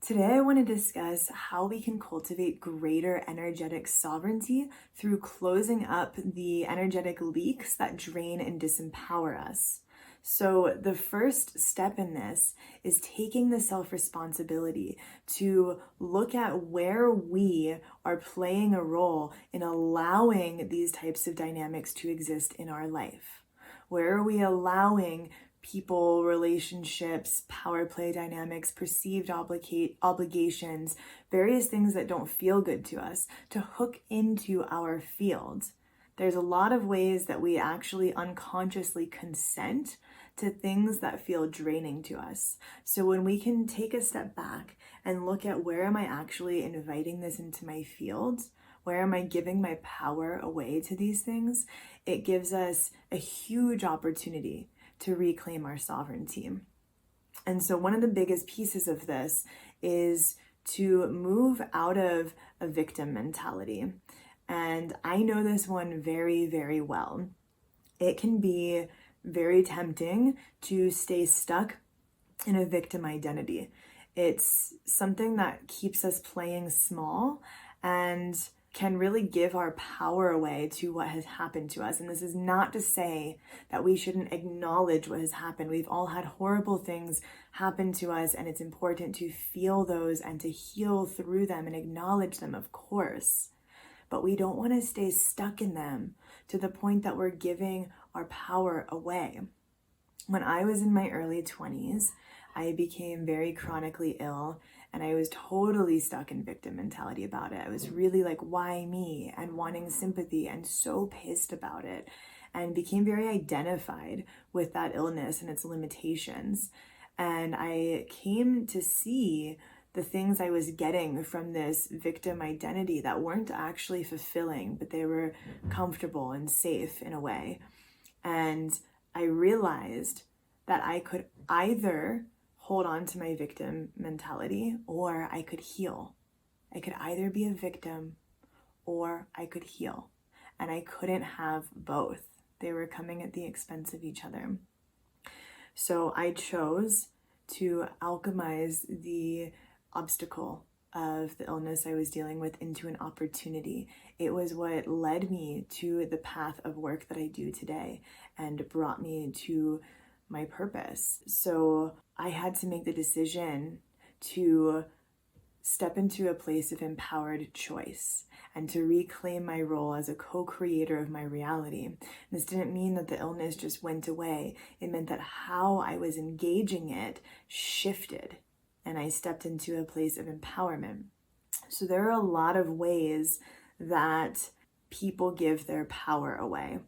Today, I want to discuss how we can cultivate greater energetic sovereignty through closing up the energetic leaks that drain and disempower us. So, the first step in this is taking the self responsibility to look at where we are playing a role in allowing these types of dynamics to exist in our life. Where are we allowing people, relationships, power play dynamics, perceived obligations, various things that don't feel good to us to hook into our field? There's a lot of ways that we actually unconsciously consent to things that feel draining to us. So when we can take a step back and look at where am I actually inviting this into my field, where am I giving my power away to these things, it gives us a huge opportunity to reclaim our sovereignty. And so one of the biggest pieces of this is to move out of a victim mentality. And I know this one very, very well. It can be very tempting to stay stuck in a victim identity. It's something that keeps us playing small and can really give our power away to what has happened to us. And this is not to say that we shouldn't acknowledge what has happened. We've all had horrible things happen to us, and it's important to feel those and to heal through them and acknowledge them, of course. But we don't want to stay stuck in them to the point that we're giving our power away. When I was in my early 20s, I became very chronically ill, and I was totally stuck in victim mentality about it. I was really like, why me? And wanting sympathy and so pissed about it, and became very identified with that illness and its limitations. And I came to see the things I was getting from this victim identity that weren't actually fulfilling, but they were comfortable and safe in a way. And I realized that I could either hold on to my victim mentality or I could heal. I could either be a victim or I could heal. And I couldn't have both. They were coming at the expense of each other. So I chose to alchemize the obstacle of the illness I was dealing with into an opportunity. It was what led me to the path of work that I do today and brought me to my purpose. So I had to make the decision to step into a place of empowered choice and to reclaim my role as a co-creator of my reality. This didn't mean that the illness just went away. It meant that how I was engaging it shifted, and I stepped into a place of empowerment. So there are a lot of ways that people give their power away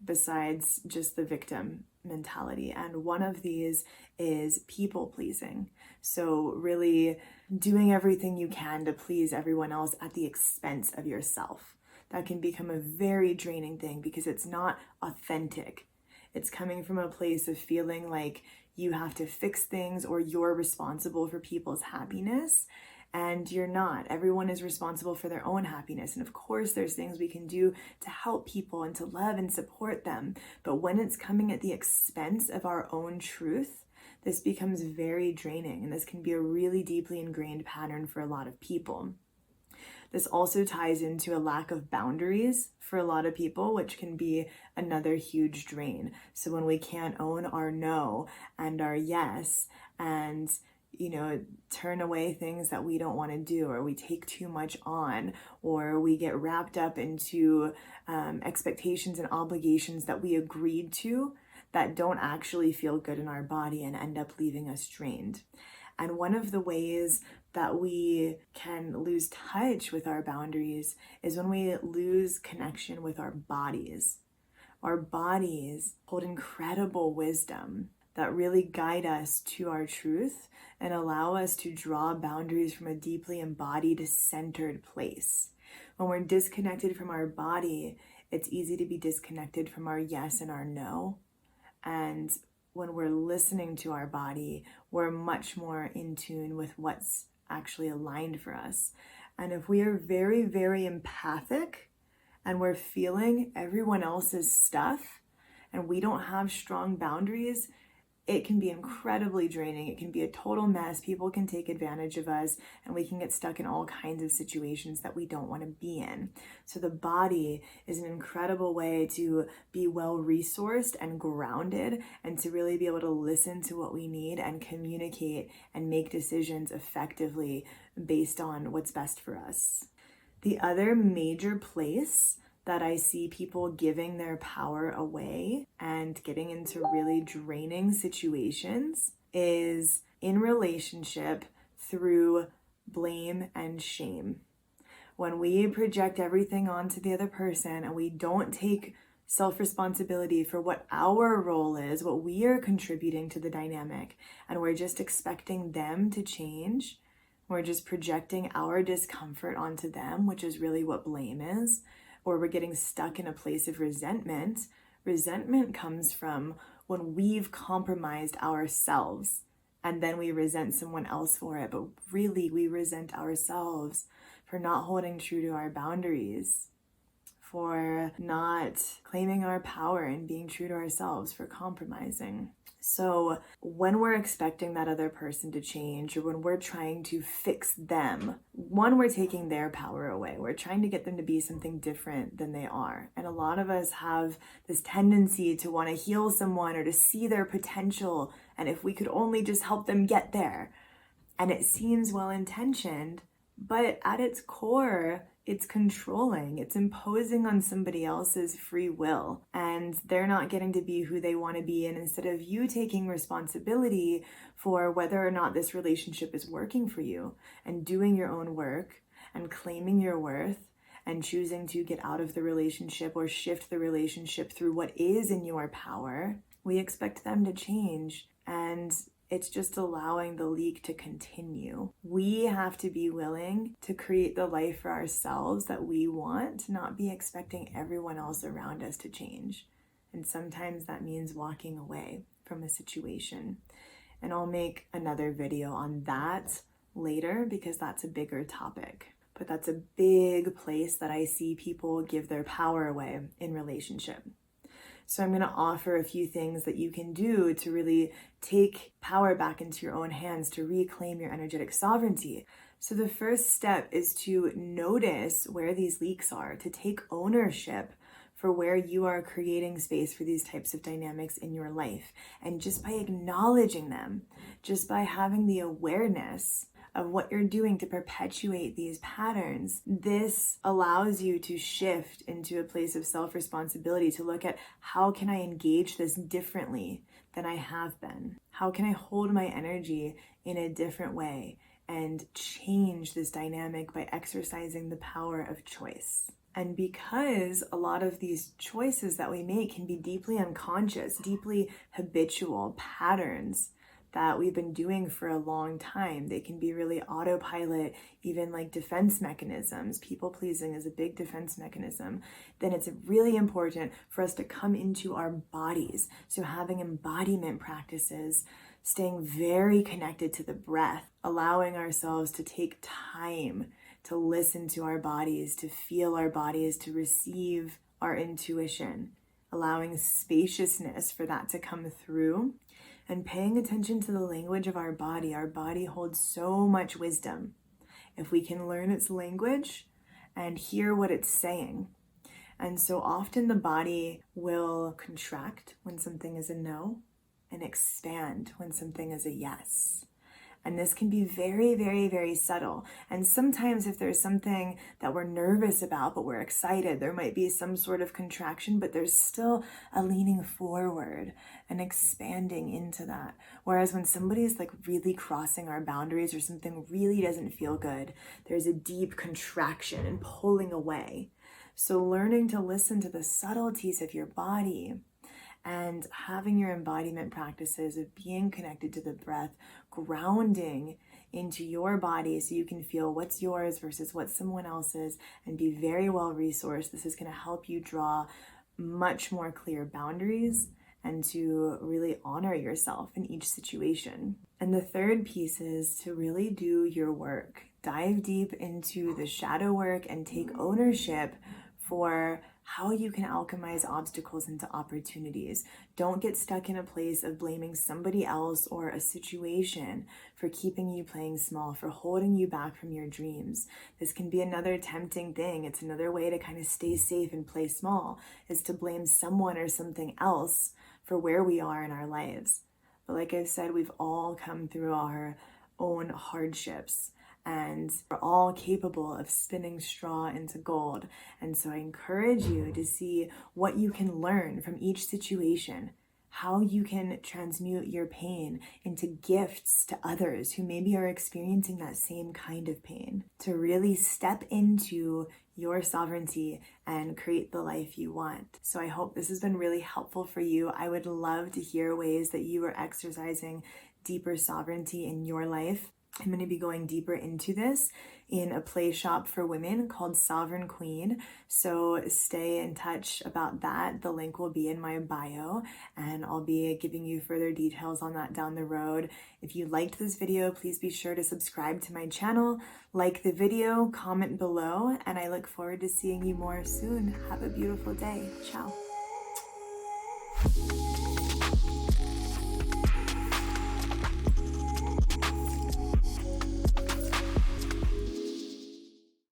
besides just the victim mentality. And one of these is people pleasing. So really doing everything you can to please everyone else at the expense of yourself. That can become a very draining thing because it's not authentic. It's coming from a place of feeling like you have to fix things or you're responsible for people's happiness. And you're not. Everyone is responsible for their own happiness. And of course, there's things we can do to help people and to love and support them. But when it's coming at the expense of our own truth, this becomes very draining. And this can be a really deeply ingrained pattern for a lot of people. This also ties into a lack of boundaries for a lot of people, which can be another huge drain. So when we can't own our no and our yes and turn away things that we don't want to do, or we take too much on, or we get wrapped up into expectations and obligations that we agreed to that don't actually feel good in our body and end up leaving us drained. And one of the ways that we can lose touch with our boundaries is when we lose connection with our bodies. Our bodies hold incredible wisdom that really guide us to our truth and allow us to draw boundaries from a deeply embodied, centered place. When we're disconnected from our body, it's easy to be disconnected from our yes and our no. And when we're listening to our body, we're much more in tune with what's actually aligned for us. And if we are very, very empathic and we're feeling everyone else's stuff and we don't have strong boundaries, it can be incredibly draining. It can be a total mess. People can take advantage of us, and we can get stuck in all kinds of situations that we don't want to be in. So the body is an incredible way to be well resourced and grounded, and to really be able to listen to what we need and communicate and make decisions effectively based on what's best for us. The other major place that I see people giving their power away and getting into really draining situations is in relationship through blame and shame. When we project everything onto the other person and we don't take self-responsibility for what our role is, what we are contributing to the dynamic, and we're just expecting them to change, we're just projecting our discomfort onto them, which is really what blame is, or we're getting stuck in a place of resentment. Resentment comes from when we've compromised ourselves and then we resent someone else for it, but really we resent ourselves for not holding true to our boundaries, for not claiming our power and being true to ourselves, for compromising. So when we're expecting that other person to change, or when we're trying to fix them, one, we're taking their power away. We're trying to get them to be something different than they are. And a lot of us have this tendency to want to heal someone or to see their potential. And if we could only just help them get there. And it seems well-intentioned, but at its core, it's controlling. It's imposing on somebody else's free will, and they're not getting to be who they want to be. And instead of you taking responsibility for whether or not this relationship is working for you and doing your own work and claiming your worth and choosing to get out of the relationship or shift the relationship through what is in your power, we expect them to change, and it's just allowing the leak to continue. We have to be willing to create the life for ourselves that we want, not be expecting everyone else around us to change. And sometimes that means walking away from a situation. And I'll make another video on that later because that's a bigger topic. But that's a big place that I see people give their power away in relationship. So I'm going to offer a few things that you can do to really take power back into your own hands, to reclaim your energetic sovereignty. So the first step is to notice where these leaks are, to take ownership for where you are creating space for these types of dynamics in your life. And just by acknowledging them, just by having the awareness of what you're doing to perpetuate these patterns, this allows you to shift into a place of self-responsibility, to look at how can I engage this differently than I have been? How can I hold my energy in a different way and change this dynamic by exercising the power of choice? And because a lot of these choices that we make can be deeply unconscious, deeply habitual patterns that we've been doing for a long time. They can be really autopilot, even like defense mechanisms. People pleasing is a big defense mechanism. Then it's really important for us to come into our bodies. So having embodiment practices, staying very connected to the breath, allowing ourselves to take time to listen to our bodies, to feel our bodies, to receive our intuition, allowing spaciousness for that to come through. And paying attention to the language of our body. Our body holds so much wisdom. If we can learn its language and hear what it's saying. And so often the body will contract when something is a no and expand when something is a yes. And this can be very, very, very subtle. And sometimes if there's something that we're nervous about, but we're excited, there might be some sort of contraction, but there's still a leaning forward and expanding into that. Whereas when somebody's like really crossing our boundaries or something really doesn't feel good, there's a deep contraction and pulling away. So learning to listen to the subtleties of your body and having your embodiment practices of being connected to the breath, grounding into your body so you can feel what's yours versus what someone else's, and be very well resourced. This is going to help you draw much more clear boundaries and to really honor yourself in each situation. And the third piece is to really do your work. Dive deep into the shadow work and take ownership for how you can alchemize obstacles into opportunities. Don't get stuck in a place of blaming somebody else or a situation for keeping you playing small, for holding you back from your dreams. This can be another tempting thing. It's another way to kind of stay safe and play small, is to blame someone or something else for where we are in our lives. But like I've said, we've all come through our own hardships, and we're all capable of spinning straw into gold. And so I encourage you to see what you can learn from each situation, how you can transmute your pain into gifts to others who maybe are experiencing that same kind of pain, to really step into your sovereignty and create the life you want. So I hope this has been really helpful for you. I would love to hear ways that you are exercising deeper sovereignty in your life. I'm going to be going deeper into this in a play shop for women called Sovereign Queen. So stay in touch about that. The link will be in my bio, and I'll be giving you further details on that down the road. If you liked this video, please be sure to subscribe to my channel, like the video, comment below, and I look forward to seeing you more soon. Have a beautiful day. Ciao.